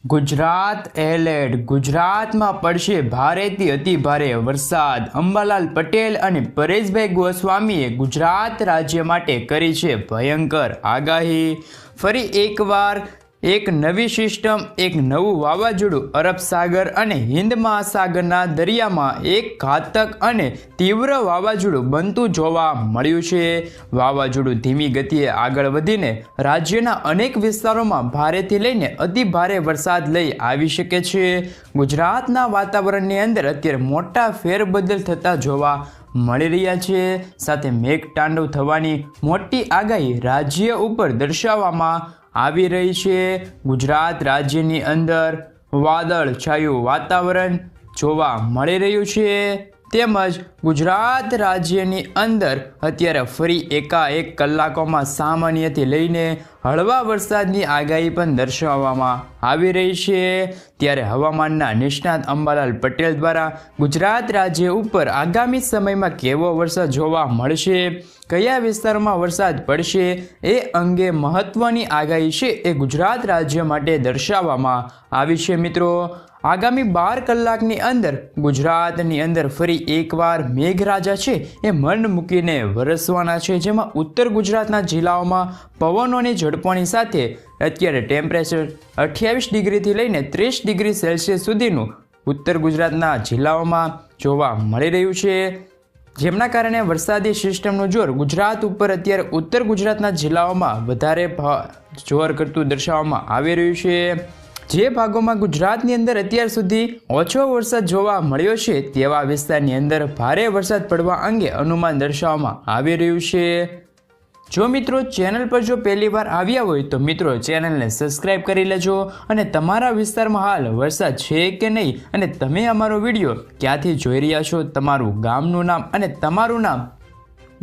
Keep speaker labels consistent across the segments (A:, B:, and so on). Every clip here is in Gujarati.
A: ગુજરાત એલર્ટ. ગુજરાતમાં પડશે ભારેથી અતિભારે વરસાદ. અંબાલાલ પટેલ અને પરેશભાઈ ગોસ્વામીએ ગુજરાત રાજ્ય માટે કરી છે ભયંકર આગાહી. ફરી એકવાર એક નવી સિસ્ટમ, એક નવું વાવાઝોડું અરબ સાગર અને હિન્દ મહાસાગરના દરિયામાં એક ઘાતક અને તીવ્ર વાવાઝોડું બનતું જોવા મળ્યું છે. વાવાઝોડું ધીમી ગતિએ આગળ વધીને રાજ્યના અનેક વિસ્તારોમાં ભારેથી લઈને અતિ ભારે વરસાદ લઈ આવી શકે છે. ગુજરાતના વાતાવરણની અંદર અત્યારે મોટા ફેરબદલ થતા જોવા મળી રહ્યા છે. સાથે મેઘતાંડવ થવાની મોટી આગાહી રાજ્ય ઉપર દર્શાવવામાં આવી રહી છે. ગુજરાત રાજ્યની અંદર વાદળ છાયું વાતાવરણ જોવા મળી રહ્યું છે. તેમજ ગુજરાત રાજ્યની અંદર અત્યારે ફરી એકાએક કલાકોમાં સામાન્યથી લઈને હળવા વરસાદની આગાહી પણ દર્શાવવામાં આવી રહી છે. ત્યારે હવામાનના નિષ્ણાત અંબાલાલ પટેલ દ્વારા ગુજરાત રાજ્ય ઉપર આગામી સમયમાં કેવો વરસાદ જોવા મળશે, કયા વિસ્તારમાં વરસાદ પડશે, એ અંગે મહત્વની આગાહી છે એ ગુજરાત રાજ્ય માટે દર્શાવવામાં આવી છે. મિત્રો, આગામી 12 કલાકની અંદર ગુજરાતની અંદર ફરી એકવાર મેઘરાજા છે એ મન મૂકીને વરસવાના છે. જેમાં ઉત્તર ગુજરાતના જિલ્લાઓમાં પવનોની ઝડપોની સાથે અત્યારે ટેમ્પરેચર 28 ડિગ્રીથી લઈને 30 ડિગ્રી સેલ્સિયસ સુધીનું ઉત્તર ગુજરાતના જિલ્લાઓમાં જોવા મળી રહ્યું છે. જેમના કારણે વરસાદી સિસ્ટમનું જોર ગુજરાત ઉપર અત્યારે ઉત્તર ગુજરાતના જિલ્લાઓમાં વધારે જોર કરતું દર્શાવવામાં આવી રહ્યું છે. જે ભાગોમાં ગુજરાતની અંદર અત્યાર સુધી ઓછો વરસાદ જોવા મળ્યો છે તેવા વિસ્તારની અંદર ભારે વરસાદ પડવા અંગે અનુમાન દર્શાવવામાં આવી રહ્યું છે. જો મિત્રો ચેનલ પર જો પહેલી વાર આવ્યા હોય તો મિત્રો ચેનલને સબસ્ક્રાઈબ કરી લેજો અને તમારા વિસ્તારમાં હાલ વરસાદ છે કે નહીં અને તમે અમારો વિડીયો ક્યાંથી જોઈ રહ્યા છો, તમારું ગામનું નામ અને તમારું નામ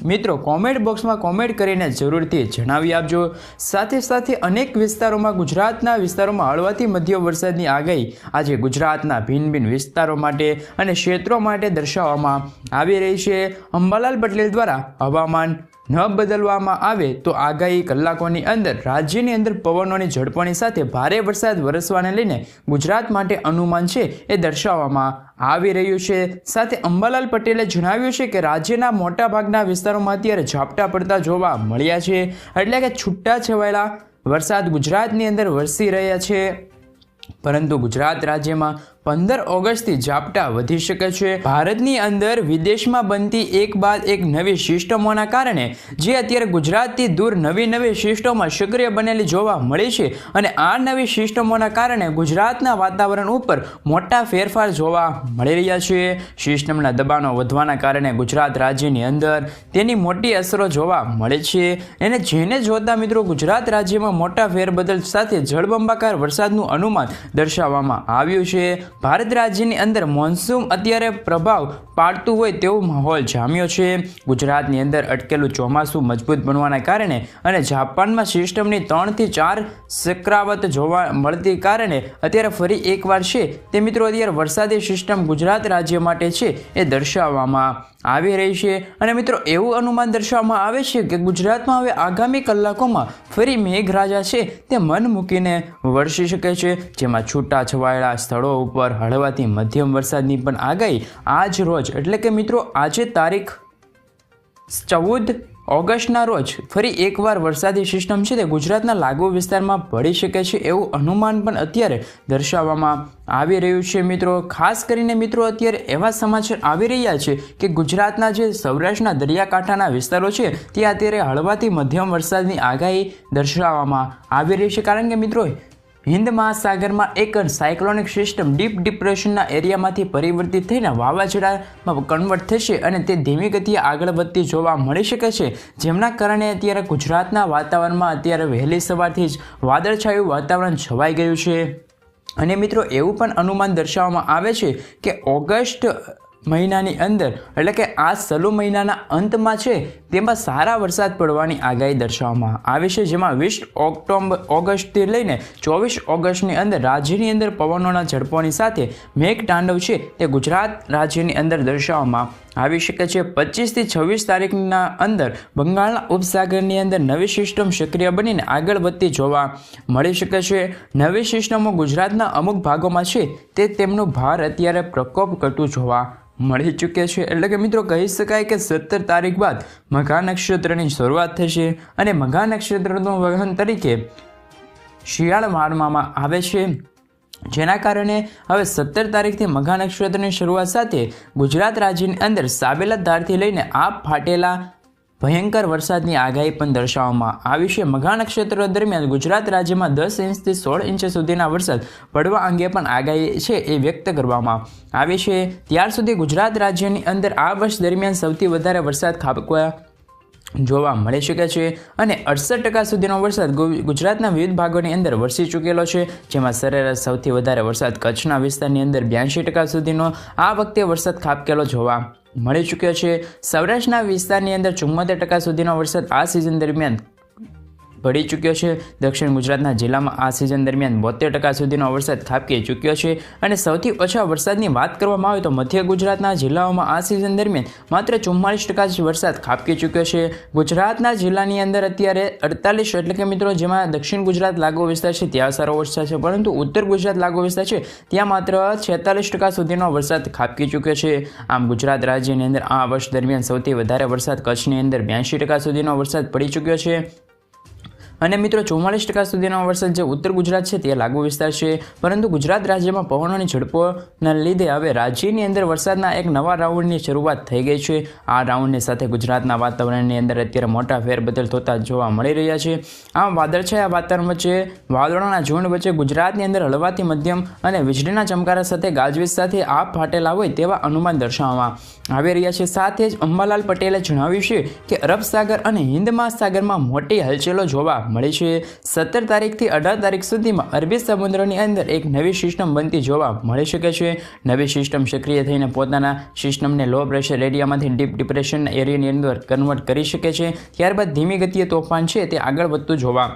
A: મિત્રો કોમેન્ટ બોક્સમાં કોમેન્ટ કરીને જરૂરથી જણાવી આપજો. સાથે સાથે અનેક વિસ્તારોમાં ગુજરાતના વિસ્તારોમાં હળવાથી મધ્યમ વરસાદની આગાહી આજે ગુજરાતના ભિન્ન ભિન્ન વિસ્તારો માટે અને ક્ષેત્રો માટે દર્શાવવામાં આવી રહી છે. અંબાલાલ પટેલ દ્વારા હવામાન ન બદલવામાં આવે તો આગાહી કલાકોની અંદર રાજ્યની અંદર પવનોની ઝડપોની સાથે ભારે વરસાદ વરસવાને લઈને ગુજરાત માટે અનુમાન છે એ દર્શાવવામાં આવી રહ્યું છે. સાથે અંબાલાલ પટેલે જણાવ્યું છે કે રાજ્યના મોટા ભાગના વિસ્તારોમાં અત્યારે ઝાપટા પડતા જોવા મળ્યા છે. એટલે કે છૂટા છવાયેલા વરસાદ ગુજરાતની અંદર વરસી રહ્યા છે. પરંતુ ગુજરાત રાજ્યમાં 15 ઓગસ્ટથી ઝાપટા વધી શકે છે. ભારતની અંદર વિદેશમાં બનતી એક બાદ એક નવી સિસ્ટમોના કારણે જે અત્યારે ગુજરાતથી દૂર નવી સિસ્ટમો સક્રિય બનેલી જોવા મળી છે અને આ નવી સિસ્ટમોના કારણે ગુજરાતના વાતાવરણ ઉપર મોટા ફેરફાર જોવા મળી રહ્યા છે. સિસ્ટમના દબાણો વધવાના કારણે ગુજરાત રાજ્યની અંદર તેની મોટી અસરો જોવા મળે છે. અને જેને જોતા મિત્રો ગુજરાત રાજ્યમાં મોટા ફેરબદલ સાથે જળબંબાકાર વરસાદનું અનુમાન દર્શાવવામાં આવ્યું છે. ભારત રાજ્યની અંદર મોન્સૂન અત્યારે પ્રભાવ પાડતું હોય તેવો માહોલ જામ્યો છે. ગુજરાતની અંદર અટકેલું ચોમાસું મજબૂત બનવાના કારણે અને જાપાનમાં સિસ્ટમની 3 થી 4 ચક્રાવત જોવા મળતી કારણે અત્યારે ફરી એકવાર છે તે મિત્રો અત્યારે વરસાદી સિસ્ટમ ગુજરાત રાજ્ય માટે છે એ દર્શાવવામાં આવી રહી છે. અને મિત્રો એવું અનુમાન દર્શાવવામાં આવે છે કે ગુજરાતમાં હવે આગામી કલાકોમાં ફરી મેઘરાજા છે તે મન મૂકીને વરસી શકે છે. જેમાં છૂટા છવાયેલા સ્થળો ઉપર હળવાથી મધ્યમ વરસાદની પણ આગાહી આજ રોજ એટલે કે મિત્રો આજે તારીખ 14 ઓગસ્ટના રોજ ફરી એકવાર વરસાદી સિસ્ટમ છે તે ગુજરાતના લાગુ વિસ્તારમાં પડી શકે છે એવું અનુમાન પણ અત્યારે દર્શાવવામાં આવી રહ્યું છે. મિત્રો ખાસ કરીને મિત્રો અત્યારે એવા સમાચાર આવી રહ્યા છે કે ગુજરાતના જે સૌરાષ્ટ્રના દરિયાકાંઠાના વિસ્તારો છે ત્યાં અત્યારે હળવાથી મધ્યમ વરસાદની આગાહી દર્શાવવામાં આવી રહી છે. કારણ કે મિત્રો હિન્દ મહાસાગરમાં એક સાયક્લોનિક સિસ્ટમ ડીપ ડિપ્રેશનના એરિયામાંથી પરિવર્તિત થઈને વાવાઝોડામાં કન્વર્ટ થશે અને તે ધીમી ગતિએ આગળ વધતી જોવા મળી શકે છે. જેમના કારણે અત્યારે ગુજરાતના વાતાવરણમાં અત્યારે વહેલી સવારથી જ વાદળછાયું વાતાવરણ છવાઈ ગયું છે. અને મિત્રો એવું પણ અનુમાન દર્શાવવામાં આવે છે કે ઓગસ્ટ મહિનાની અંદર એટલે કે આ સલુ મહિનાના અંતમાં છે તેમાં સારા વરસાદ પડવાની આગાહી દર્શાવવામાં આવે છે. જેમાં 20 ઓગસ્ટથી લઈને 24 ઓગસ્ટની અંદર રાજ્યની અંદર પવનોના ઝડપોની સાથે મેઘતાંડવ છે તે ગુજરાત રાજ્યની અંદર દર્શાવવામાં આવી શકે છે। 25 થી 26 તારીખના અંદર બંગાળના ઉપસાગરની અંદર નવી સિસ્ટમ સક્રિય બનીને આગળ વધતી જોવા મળી શકે છે। નવી સિસ્ટમો ગુજરાતના અમુક ભાગોમાં છે તે તેમનું ભાર અત્યારે પ્રકોપ કરતું જોવા મળી ચૂકે છે। એટલે કે મિત્રો કહી શકાય કે 17 તારીખ બાદ મઘા નક્ષત્રની શરૂઆત થશે અને મઘા નક્ષત્રનું વહન તરીકે શિયાળ માનવામાં આવે છે, જેના કારણે હવે 17 તારીખથી મઘા નક્ષત્રની શરૂઆત સાથે ગુજરાત રાજ્યની અંદર સાબેલા ધારથી લઈને આપ ફાટેલા ભયંકર વરસાદની આગાહી પણ દર્શાવવામાં આવી છે। મઘા નક્ષત્ર દરમિયાન ગુજરાત રાજ્યમાં 10 ઇંચથી 16 ઇંચ સુધીના વરસાદ પડવા અંગે પણ આગાહી છે એ વ્યક્ત કરવામાં આવી છે। ત્યાર સુધી ગુજરાત રાજ્યની અંદર આ વર્ષ દરમિયાન સૌથી વધારે વરસાદ ખાબકવા જોવા મળી શકે છે અને 68% સુધીનો વરસાદ ગુજરાતના વિવિધ ભાગોની અંદર વરસી ચૂકેલો છે, જેમાં સરેરાશ સૌથી વધારે વરસાદ કચ્છના વિસ્તારની અંદર 82% સુધીનો આ વખતે વરસાદ ખાબકેલો જોવા મળી ચૂક્યો છે। સૌરાષ્ટ્રના વિસ્તારની અંદર 74% સુધીનો વરસાદ આ સિઝન દરમિયાન પડી ચૂક્યો છે। દક્ષિણ ગુજરાતના જિલ્લામાં આ સિઝન દરમિયાન 72% સુધીનો વરસાદ ખાબકી ચૂક્યો છે અને સૌથી ઓછા વરસાદની વાત કરવામાં આવે તો મધ્ય ગુજરાતના જિલ્લાઓમાં આ સિઝન દરમિયાન માત્ર 44% જ વરસાદ ખાબકી ચૂક્યો છે। ગુજરાતના જિલ્લાની અંદર અત્યારે 48 એટલે કે મિત્રો જેમાં દક્ષિણ ગુજરાત લાગુ વિસ્તાર છે ત્યાં સારો વરસાદ છે, પરંતુ ઉત્તર ગુજરાત લાગુ વિસ્તાર છે ત્યાં માત્ર 46% સુધીનો વરસાદ ખાબકી ચૂક્યો છે। આમ ગુજરાત રાજ્યની અંદર આ વર્ષ દરમિયાન સૌથી વધારે વરસાદ કચ્છની અંદર 82% સુધીનો વરસાદ પડી ચૂક્યો છે અને મિત્રો 44% સુધીનો વરસાદ જે ઉત્તર ગુજરાત છે તે લાગુ વિસ્તાર છે, પરંતુ ગુજરાત રાજ્યમાં પવનોની ઝડપોના લીધે હવે રાજ્યની અંદર વરસાદના એક નવા રાઉન્ડની શરૂઆત થઈ ગઈ છે। આ રાઉન્ડની સાથે ગુજરાતના વાતાવરણની અંદર અત્યારે મોટા ફેરબદલ થતા જોવા મળી રહ્યા છે। આમ વાદળછાયા વાતાવરણ વચ્ચે વાદળોના ઝુંડ વચ્ચે ગુજરાતની અંદર હળવાથી મધ્યમ અને વીજળીના ચમકારા સાથે ગાજવીજ સાથે આપ ફાટેલા હોય તેવા અનુમાન દર્શાવવામાં આવી રહ્યા છે। સાથે જ અંબાલાલ પટેલે જણાવ્યું છે કે અરબ સાગર અને હિન્દ મહાસાગરમાં મોટી હલચલો જોવા મળી છે। 17 તારીખથી 18 તારીખ સુધીમાં અરબી સમુદ્રની અંદર એક નવી સિસ્ટમ બનતી જોવા મળી શકે છે। નવી સિસ્ટમ સક્રિય થઈને પોતાના સિસ્ટમને લો પ્રેશર એરિયામાંથી ડીપ ડિપ્રેશન એરિયાની અંદર કન્વર્ટ કરી શકે છે, ત્યારબાદ ધીમી ગતિએ તોફાન છે તે આગળ વધતું જોવા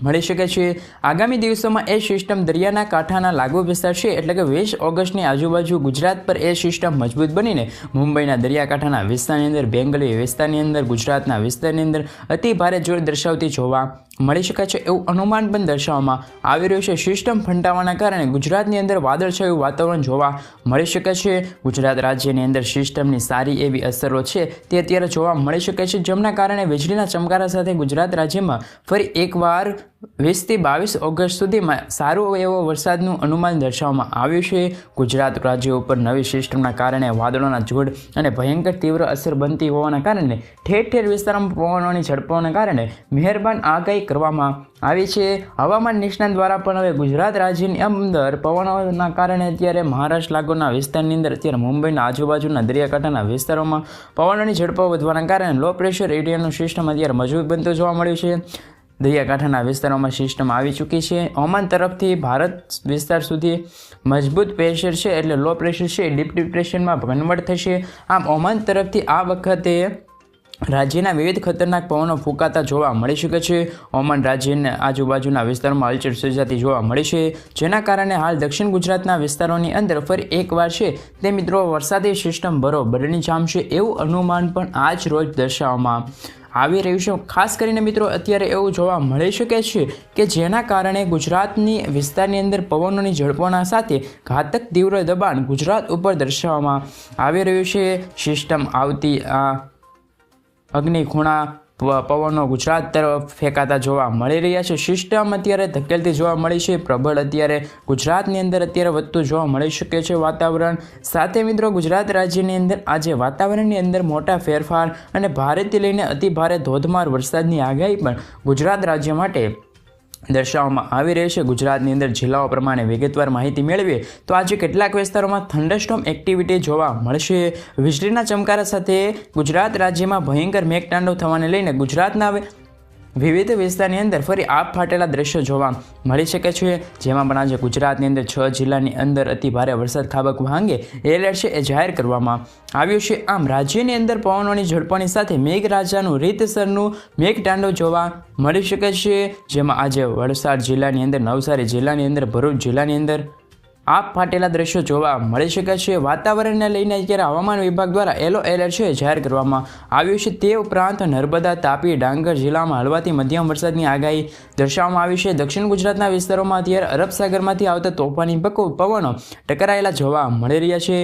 A: મળી શકે છે। આગામી દિવસોમાં એ સિસ્ટમ દરિયાના કાંઠાના લાગુ વિસ્તાર છે એટલે કે 20 ઓગસ્ટની આજુબાજુ ગુજરાત પર એ સિસ્ટમ મજબૂત બનીને મુંબઈના દરિયાકાંઠાના વિસ્તારની અંદર, બેંગલી વિસ્તારની અંદર, ગુજરાતના વિસ્તારની અંદર અતિ ભારે જોર દર્શાવતી જોવા મળી શકે છે એવું અનુમાન પણ દર્શાવવામાં આવી રહ્યું છે। સિસ્ટમ ફંટાવાના કારણે ગુજરાતની અંદર વાદળછાયું વાતાવરણ જોવા મળી શકે છે। ગુજરાત રાજ્યની અંદર સિસ્ટમની સારી એવી અસરો છે તે અત્યારે જોવા મળી શકે છે, જેમના કારણે વીજળીના ચમકારા સાથે ગુજરાત રાજ્યમાં ફરી એકવાર 20 થી 22 ઓગસ્ટ સુધીમાં સારું એવો વરસાદનું અનુમાન દર્શાવવામાં આવ્યું છે। ગુજરાત રાજ્ય ઉપર નવી સિસ્ટમના કારણે વાદળોના ઝુંડ અને ભયંકર તીવ્ર અસર બનતી હોવાના કારણે ઠેર ઠેર વિસ્તારોમાં પવનોની ઝડપોના કારણે મહેરબાન આગાહી કરવામાં આવી છે। હવામાન નિષ્ણાત દ્વારા પણ હવે ગુજરાત રાજ્યની અંદર પવનોના કારણે અત્યારે મહારાષ્ટ્ર લાગુના વિસ્તારની અંદર અત્યારે મુંબઈના આજુબાજુના દરિયાકાંઠાના વિસ્તારોમાં પવનોની ઝડપો વધવાના કારણે લો પ્રેશર એરિયાનું સિસ્ટમ અત્યારે મજબૂત બનતું જોવા મળ્યું છે। દરિયાકાંઠાના વિસ્તારોમાં સિસ્ટમ આવી ચૂકી છે। ઓમાન તરફથી ભારત વિસ્તાર સુધી મજબૂત પ્રેશર છે એટલે લો પ્રેશર છે ડીપ ડિપ્રેશનમાં કન્વર્ટ થશે। આમ ઓમાન તરફથી આ વખતે રાજ્યના વિવિધ ખતરનાક પવનો ફૂંકાતા જોવા મળી શકે છે। ઓમાન રાજ્યના આજુબાજુના વિસ્તારોમાં હલચલ સર્જાતી જોવા મળી છે, જેના કારણે હાલ દક્ષિણ ગુજરાતના વિસ્તારોની અંદર ફરી એકવાર છે તે મિત્રો વરસાદી સિસ્ટમ બરોબરની જામશે એવું અનુમાન પણ આજ રોજ દર્શાવવામાં આવી રહ્યું છે। ખાસ કરીને મિત્રો અત્યારે એવું જોવા મળી શકે છે કે જેના કારણે ગુજરાતની વિસ્તારની અંદર પવનોની ઝડપોના સાથે ઘાતક તીવ્ર દબાણ ગુજરાત ઉપર દર્શાવવામાં આવી રહ્યું છે। સિસ્ટમ આવતી આ અગ્નિ ખૂણા પવનો ગુજરાત તરફ ફેંકાતા જોવા મળી રહ્યા છે। સિસ્ટમ અત્યારે ધકેલતી જોવા મળી છે। પ્રબળ અત્યારે ગુજરાતની અંદર અત્યારે વધતું જોવા મળી શકે છે વાતાવરણ સાથે મિત્રો ગુજરાત રાજ્યની અંદર આજે વાતાવરણની અંદર મોટા ફેરફાર અને ભારેથી લઈને અતિ ભારે ધોધમાર વરસાદની આગાહી પણ ગુજરાત રાજ્ય માટે દર્શાવવામાં આવી રહી છે। ગુજરાતની અંદર જિલ્લાઓ પ્રમાણે વિગતવાર માહિતી મેળવીએ તો આજે કેટલાક વિસ્તારોમાં થંડરસ્ટોર્મ એક્ટિવિટી જોવા મળશે। વીજળીના ચમકારા સાથે ગુજરાત રાજ્યમાં ભયંકર મેઘતાંડવ થવાને લઈને ગુજરાતના વિવિધ વિસ્તારની અંદર ફરી આપ ફાટેલા દ્રશ્યો જોવા મળી શકે છે, જેમાં પણ આજે ગુજરાતની અંદર 6 જિલ્લાની અંદર અતિ ભારે વરસાદ ખાબકવા અંગે એલર્ટ છે એ જાહેર કરવામાં આવ્યું છે। આમ રાજ્યની અંદર પવનોની ઝડપોની સાથે મેઘરાજાનું રીતસરનું મેઘતાંડવ જોવા મળી શકે છે, જેમાં આજે વલસાડ જિલ્લાની અંદર, નવસારી જિલ્લાની અંદર, ભરૂચ જિલ્લાની અંદર, આપ ફાટેલા દ્રશ્યો જોવા મળી શકે છે. વાતાવરણને લઈને અત્યારે હવામાન વિભાગ દ્વારા યલો એલર્ટ છે જાહેર કરવામાં આવ્યું છે. તે ઉપરાંત નર્મદા, તાપી, ડાંગર જિલ્લામાં હળવાથી મધ્યમ વરસાદની આગાહી દર્શાવવામાં આવી છે. દક્ષિણ ગુજરાતના વિસ્તારોમાં અત્યારે અરબ સાગરમાંથી આવતા તોફાની પવનો ટકરાયેલા જોવા મળી રહ્યા છે.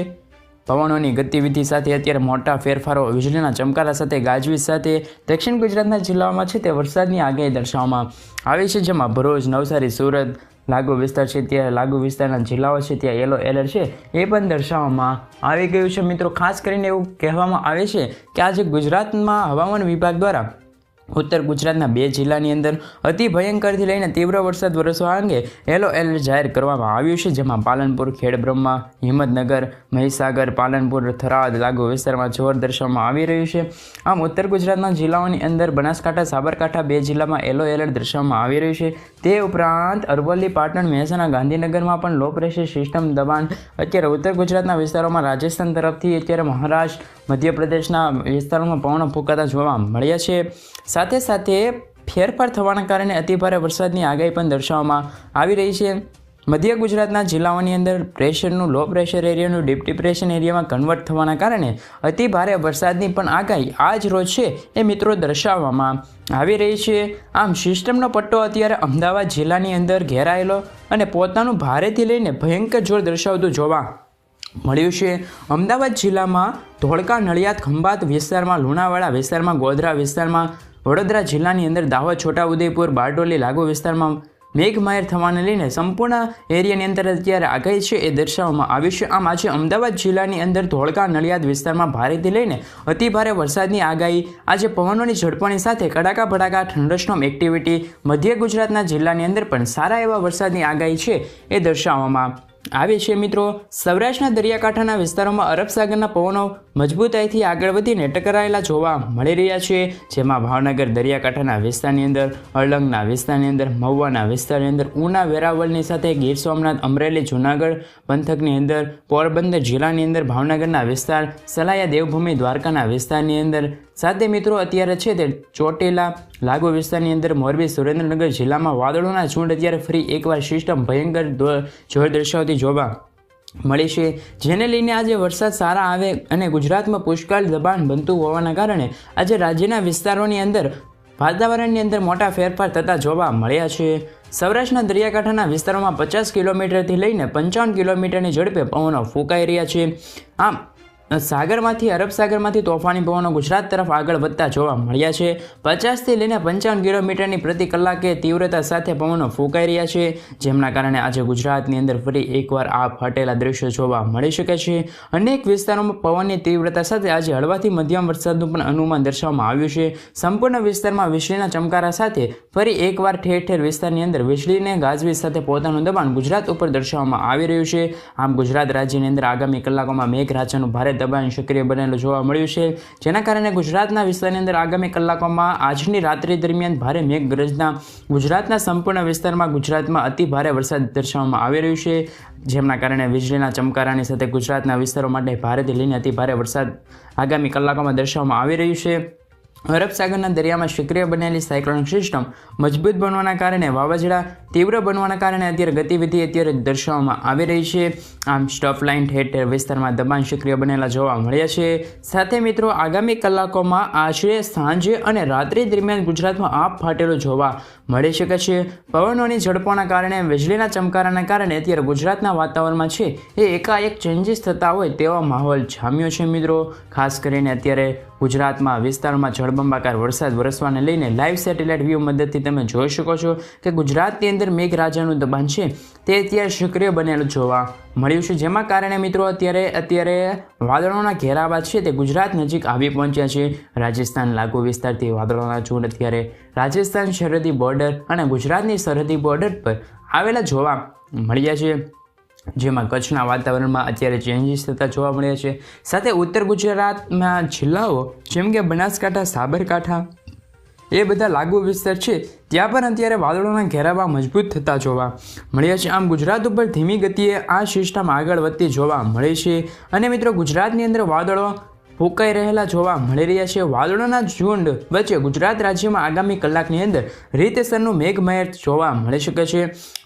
A: પવનોની ગતિવિધિ સાથે અત્યારે મોટા ફેરફારો, વીજળીના ચમકારા સાથે ગાજવીજ સાથે દક્ષિણ ગુજરાતના જિલ્લાઓમાં છે તે વરસાદની આગાહી દર્શાવવામાં આવી છે. જેમાં ભરૂચ, નવસારી, સુરત લાગુ વિસ્તાર છે ત્યાં લાગુ વિસ્તારના જિલ્લાઓ છે ત્યાં યલો એલર્ટ છે એ પણ દર્શાવવામાં આવી ગયું છે. મિત્રો, ખાસ કરીને એવું કહેવામાં આવે છે કે આજે ગુજરાતમાં હવામાન વિભાગ દ્વારા ઉત્તર ગુજરાતના 2 જિલ્લાની અંદર અતિ ભયંકરથી લઈને તીવ્ર વરસાદ વરસવા અંગે યલો એલર્ટ જાહેર કરવામાં આવ્યું છે. જેમાં પાલનપુર, ખેડબ્રહ્મા, હિંમતનગર, મહીસાગર, પાલનપુર, થરાદ લાગુ વિસ્તારમાં જોર દર્શાવવામાં આવી રહ્યું છે. આમ ઉત્તર ગુજરાતના જિલ્લાઓની અંદર બનાસકાંઠા, સાબરકાંઠા 2 જિલ્લામાં યલો એલર્ટ દર્શાવવામાં આવી રહ્યું છે. તે ઉપરાંત અરવલ્લી, પાટણ, મહેસાણા, ગાંધીનગરમાં પણ લો પ્રેશર સિસ્ટમ દબાણ અત્યારે ઉત્તર ગુજરાતના વિસ્તારોમાં રાજસ્થાન તરફથી અત્યારે મહારાષ્ટ્ર, મધ્યપ્રદેશના વિસ્તારોમાં પવનો ફૂંકાતા જોવા મળ્યા છે. સાથે સાથે ફેરફાર થવાના કારણે અતિભારે વરસાદની આગાહી પણ દર્શાવવામાં આવી રહી છે. મધ્ય ગુજરાતના જિલ્લાઓની અંદર પ્રેશરનું લો પ્રેશર એરિયાનું ડીપ ડિપ્રેશન એરિયામાં કન્વર્ટ થવાના કારણે અતિભારે વરસાદની પણ આગાહી આજ રોજ છે એ મિત્રો દર્શાવવામાં આવી રહી છે. આમ સિસ્ટમનો પટ્ટો અત્યારે અમદાવાદ જિલ્લાની અંદર ઘેરાયેલો અને પોતાનું ભારેથી લઈને ભયંકર જોર દર્શાવતું જોવા મળ્યું છે. અમદાવાદ જિલ્લામાં ધોળકા, નડિયાદ, ખંભાત વિસ્તારમાં, લુણાવાડા વિસ્તારમાં, ગોધરા વિસ્તારમાં, વડોદરા જિલ્લાની અંદર દાહોદ, છોટાઉદેપુર, બારડોલી લાગુ વિસ્તારમાં મેઘમહેર થવાને લઈને સંપૂર્ણ એરિયાની અંદર અત્યારે આગાહી છે એ દર્શાવવામાં આવી છે. આમ આજે અમદાવાદ જિલ્લાની અંદર ધોળકા, નડિયાદ વિસ્તારમાં ભારેથી લઈને અતિભારે વરસાદની આગાહી, આજે પવનોની ઝડપોની સાથે કડાકા ભડાકા થંડરસ્ટોર્મ એક્ટિવિટી, મધ્ય ગુજરાતના જિલ્લાની અંદર પણ સારા એવા વરસાદની આગાહી છે એ દર્શાવવામાં આવી છે. મિત્રો, સૌરાષ્ટ્રના દરિયાકાંઠાના વિસ્તારોમાં અરબ સાગરના પવનો મજબૂતાઈથી આગળ વધીને ટકરાયેલા જોવા મળી રહ્યા છે. જેમાં ભાવનગર દરિયાકાંઠાના વિસ્તારની અંદર, અલંગના વિસ્તારની અંદર, મહુવાના વિસ્તારની અંદર, ઉના, વેરાવળની સાથે ગીર સોમનાથ, અમરેલી, જૂનાગઢ પંથકની અંદર, પોરબંદર જિલ્લાની અંદર, ભાવનગરના વિસ્તાર, સલાયા, દેવભૂમિ, દ્વારકાના વિસ્તારની અંદર, સાથે મિત્રો અત્યારે છે તે ચોટીલા લાગુ વિસ્તારની અંદર, મોરબી, સુરેન્દ્રનગર જિલ્લામાં વાદળોના ઝુંડ અત્યારે ફરી એકવાર સિસ્ટમ ભયંકર જોર દર્શાવતી જોવા મળી છે. જેને લઈને આજે વરસાદ સારા આવે અને ગુજરાતમાં પુષ્કળ દબાણ બનતું હોવાના કારણે આજે રાજ્યના વિસ્તારોની અંદર વાતાવરણની અંદર મોટા ફેરફાર થતા જોવા મળ્યા છે. સૌરાષ્ટ્રના દરિયાકાંઠાના વિસ્તારોમાં 50 કિલોમીટરથી લઈને 55 કિલોમીટરની ઝડપે પવનો ફૂંકાઈ રહ્યા છે. આમ સાગરમાંથી, અરબ સાગરમાંથી તોફાની પવનો ગુજરાત તરફ આગળ વધતા જોવા મળ્યા છે. 50થી લઈને 55 કિલોમીટરની પ્રતિ કલાકે તીવ્રતા સાથે પવનો ફૂંકાઈ રહ્યા છે. જેમના કારણે આજે ગુજરાતની અંદર ફરી એકવાર આ ફાટેલા દ્રશ્યો જોવા મળી શકે છે. અનેક વિસ્તારોમાં પવનની તીવ્રતા સાથે આજે હળવાથી મધ્યમ વરસાદનું પણ અનુમાન દર્શાવવામાં આવ્યું છે. સંપૂર્ણ વિસ્તારમાં વીજળીના ચમકારા સાથે ફરી એકવાર ઠેર ઠેર વિસ્તારની અંદર વીજળીને ગાજવીજ સાથે પોતાનું દબાણ ગુજરાત ઉપર દર્શાવવામાં આવી રહ્યું છે. આમ ગુજરાત રાજ્યની અંદર આગામી કલાકોમાં મેઘરાજાનું ભારે દબાણ સક્રિય બનેલું જોવા મળ્યું છે. જેના કારણે ગુજરાતના વિસ્તારની અંદર આગામી કલાકોમાં આજની રાત્રિ દરમિયાન ભારે મેઘગર્જના ગુજરાતના સંપૂર્ણ વિસ્તારમાં ગુજરાતમાં અતિ ભારે વરસાદ દર્શાવવામાં આવી રહ્યું છે. જેમના કારણે વીજળીના ચમકારાની સાથે ગુજરાતના વિસ્તારો માટે ભારેથી લઈને અતિ ભારે વરસાદ આગામી કલાકોમાં દર્શાવવામાં આવી રહ્યું છે. અરબ સાગરના દરિયામાં સક્રિય બનેલી સાયક્લોનિક સિસ્ટમ મજબૂત બનવાના કારણે વાવાઝોડા તીવ્ર બનવાના કારણે અત્યારે ગતિવિધિ અત્યારે દર્શાવવામાં આવી રહી છે. આમ સ્ટફ લાઇન ઠેર ઠેર વિસ્તારમાં દબાણ સક્રિય બનેલા જોવા મળ્યા છે. સાથે મિત્રો આગામી કલાકોમાં આશરે સાંજે અને રાત્રિ દરમિયાન ગુજરાતમાં આપ ફાટેલો જોવા મળી શકે છે. પવનોની ઝડપોના કારણે, વીજળીના ચમકારાના કારણે અત્યારે ગુજરાતના વાતાવરણમાં છે એ એકાએક ચેન્જીસ થતા હોય તેવો માહોલ જામ્યો છે. મિત્રો, ખાસ કરીને અત્યારે ગુજરાતમાં વિસ્તારમાં જળબંબાકાર વરસાદ વરસવાને લઈને લાઈવ સેટેલાઇટ વ્યૂ મદદથી તમે જોઈ શકો છો કે ગુજરાતની અંદર મેઘરાજાનું દબાણ છે તે અત્યારે સક્રિય બનેલું જોવા મળ્યું છે. જેમાં કારણે મિત્રો અત્યારે વાદળોના ઘેરાવા છે તે ગુજરાત નજીક આવી પહોંચ્યા છે. રાજસ્થાન લાગુ વિસ્તારથી વાદળોના ઝુંડ અત્યારે રાજસ્થાન સરહદી બોર્ડર અને ગુજરાતની સરહદી બોર્ડર પર આવેલા જોવા મળ્યા છે. જેમાં કચ્છના વાતાવરણમાં અત્યારે ચેન્જીસ થતા જોવા મળ્યા છે. સાથે ઉત્તર ગુજરાતના જિલ્લાઓ જેમ કે બનાસકાંઠા, સાબરકાંઠા એ બધા લાગુ વિસ્તાર છે ત્યાં પણ અત્યારે વાદળોના ઘેરાવા મજબૂત થતા જોવા મળ્યા છે. આમ ગુજરાત ઉપર ધીમી ગતિએ આ સિસ્ટમ આગળ વધતી જોવા મળે છે. અને મિત્રો ગુજરાતની અંદર વાદળો ફૂંકાઈ રહેલા જોવા મળી રહ્યા છે. વાદળોના ઝુંડ વચ્ચે ગુજરાત રાજ્યમાં આગામી કલાકની અંદર રીતસરનું મેઘમહેર જોવા મળી શકે છે.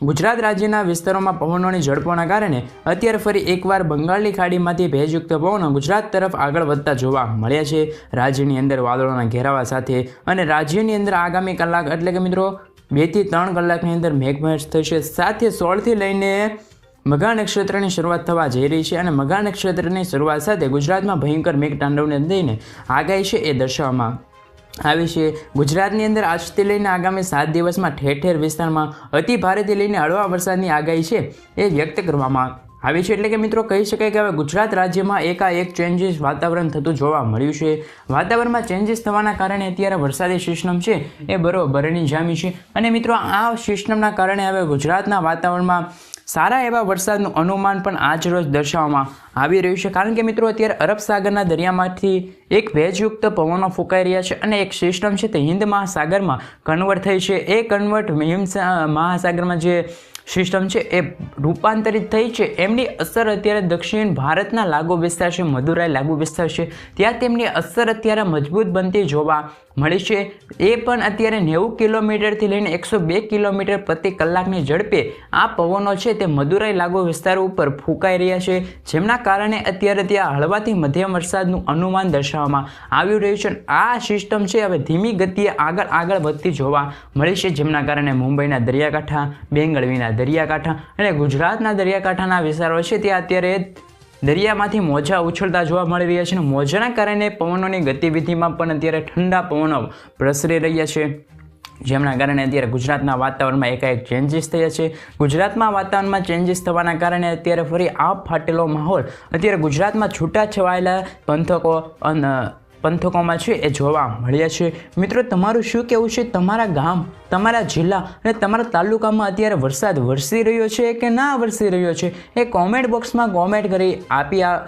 A: ગુજરાત રાજ્યના વિસ્તારોમાં પવનોની ઝડપોના કારણે અત્યારે ફરી એકવાર બંગાળની ખાડીમાંથી ભેજયુક્ત પવનો ગુજરાત તરફ આગળ વધતા જોવા મળ્યા છે. રાજ્યની અંદર વાદળોના ઘેરાવા સાથે અને રાજ્યની અંદર આગામી કલાક એટલે કે મિત્રો 2 થી 3 કલાકની અંદર મેઘમહેર થશે. સાથે 16 થી લઈને મઘા નક્ષત્રની શરૂઆત થવા જઈ રહી છે અને મઘા નક્ષત્રની શરૂઆત સાથે ગુજરાતમાં ભયંકર મેઘતાંડવને લઈને આગાહી છે એ દર્શાવવામાં આવી છે. ગુજરાતની અંદર આજથી લઈને આગામી 7 દિવસમાં ઠેર ઠેર વિસ્તારમાં અતિ ભારેથી લઈને હળવા વરસાદની આગાહી છે એ વ્યક્ત કરવામાં આવી છે. એટલે કે મિત્રો કહી શકાય કે હવે ગુજરાત રાજ્યમાં એકાએક ચેન્જીસ વાતાવરણ થતું જોવા મળ્યું છે. વાતાવરણમાં ચેન્જીસ થવાના કારણે અત્યારે વરસાદી સિસ્ટમ છે એ બરોબરની જામી છે અને મિત્રો આ સિસ્ટમના કારણે હવે ગુજરાતના વાતાવરણમાં સારા એવા વરસાદનું અનુમાન પણ આજ રોજ દર્શાવવામાં આવી રહ્યું છે. કારણ કે મિત્રો અત્યારે અરબ સાગરના દરિયામાંથી એક ભેજયુક્ત પવનો ફૂંકાઈ રહ્યા છે અને એક સિસ્ટમ છે તે હિન્દ મહાસાગરમાં કન્વર્ટ થઈ છે. એ કન્વર્ટ મહાસાગરમાં જે સિસ્ટમ છે એ રૂપાંતરિત થઈ છે એમની અસર અત્યારે દક્ષિણ ભારતના લાગુ વિસ્તાર છે, મદુરાઈ લાગુ વિસ્તાર છે, ત્યાં તેમની અસર અત્યારે મજબૂત બનતી જોવા મળી છે. એ પણ અત્યારે 90 કિલોમીટરથી લઈને 102 કિલોમીટર પ્રતિ કલાકની ઝડપે આ પવનો છે તે મદુરાઈ લાગુ વિસ્તાર ઉપર ફૂંકાઈ રહ્યા છે, જેમના કારણે અત્યારે ત્યાં હળવાથી મધ્યમ વરસાદનું અનુમાન દર્શાવવામાં આવી રહ્યું છે. આ સિસ્ટમ છે હવે ધીમી ગતિએ આગળ વધતી જોવા મળી છે, જેમના કારણે મુંબઈના દરિયાકાંઠા, બેંગળવીના દરિયાકાંઠા અને ગુજરાતના દરિયાકાંઠાના વિસ્તારો છે ત્યાં અત્યારે દરિયામાંથી મોજા ઉછળતા જોવા મળી રહ્યા છે અને મોજાના કારણે પવનોની ગતિવિધિમાં પણ અત્યારે ઠંડા પવનો પ્રસરી રહ્યા છે, જેમના કારણે અત્યારે ગુજરાતના વાતાવરણમાં એકાએક ચેન્જીસ થયા છે. ગુજરાતમાં વાતાવરણમાં ચેન્જીસ થવાના કારણે અત્યારે ફરી આપ ફાટેલો માહોલ અત્યારે ગુજરાતમાં છૂટાછવાયેલા પંથકોમાં છે એ જોવા મળ્યા છે. મિત્રો તમારું શું કહેવું છે? તમારા ગામ, તમારા જિલ્લા અને તમારા તાલુકામાં અત્યારે વરસાદ વરસી રહ્યો છે કે ના વરસી રહ્યો છે એ કોમેન્ટ બોક્સમાં કોમેન્ટ કરી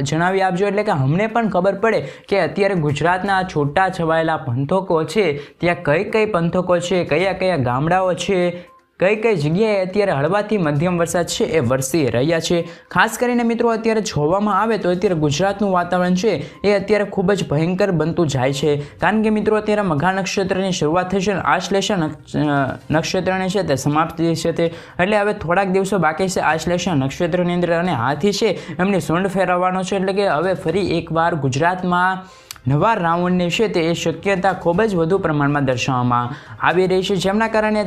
A: જણાવી આપજો, એટલે કે અમને પણ ખબર પડે કે અત્યારે ગુજરાતના છૂટા છવાયેલા પંથકો છે ત્યાં કઈ પંથકો છે, કયા ગામડાઓ છે, કઈ જગ્યાએ અત્યારે હળવાથી મધ્યમ વરસાદ છે એ વરસી રહ્યા છે. ખાસ કરીને મિત્રો અત્યારે જોવામાં આવે તો અત્યારે ગુજરાતનું વાતાવરણ છે એ અત્યારે ખૂબ જ ભયંકર બનતું જાય છે, કારણ કે મિત્રો અત્યારે મઘા નક્ષત્રની શરૂઆત થશે અને આશ્લેષા નક્ષત્રની છે તે સમાપ્તિ છે તે એટલે હવે થોડાક દિવસો બાકી છે આશ્લેષા નક્ષત્રની અંદર અને હાથી છે એમની સૂંઢ ફેરવવાનો છે, એટલે કે હવે ફરી એકવાર ગુજરાતમાં નવા રાઉન્ડની છે તે એ શક્યતા ખૂબ જ વધુ પ્રમાણમાં દર્શાવવામાં આવી રહી છે, જેમના કારણે